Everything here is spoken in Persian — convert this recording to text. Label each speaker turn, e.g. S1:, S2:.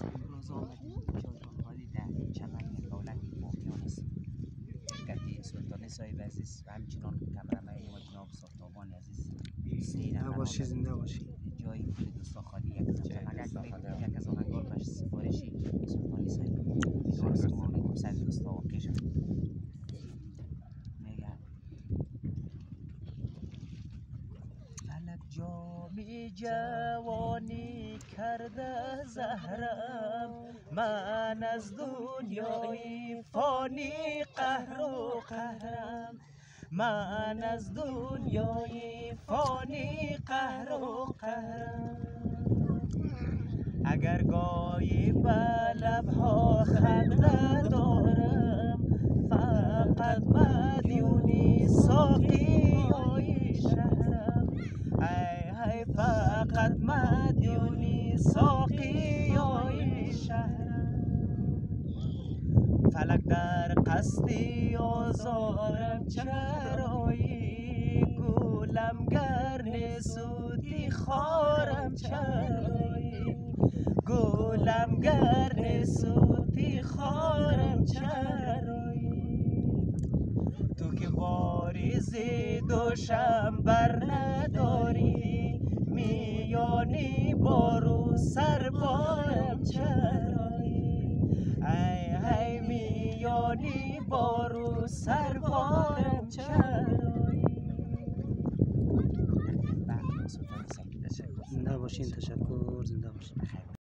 S1: امروز آمدیم جای خالی در چمن کولنگ بامیان است. گردی سلطان صاحب عزیز و همچنان کمرمه ما جناب ساختابان عزیز
S2: زنده باشی زنده باشی.
S1: جای کل دوستا خالی یک از آهنگار باش سفارشی سلطانی صاحب امیدوار است مورد سر دوستا واقع شد. میگه فلک جامی جوانی کرده زهرم، من از دنیای فانی قهر و قهرم، من از دنیای فانی قهر و قهرم. اگر گاهی به لبها خنده دارم، فقط مدیونی ساقیای شهرم، ای فقط مدیونی ساقیای شهرم. فلک در قصدی آزارم چرایی، گولم گر سودی خارم چرایی، گولم گر سودی خارم چرایی. تو که واریزی دوشم بر نداری، میانی بارو سر بارم چرایی، ای میانی بارو سر بارم چرایی.
S2: زنده باشین. تشکر. زنده باشین.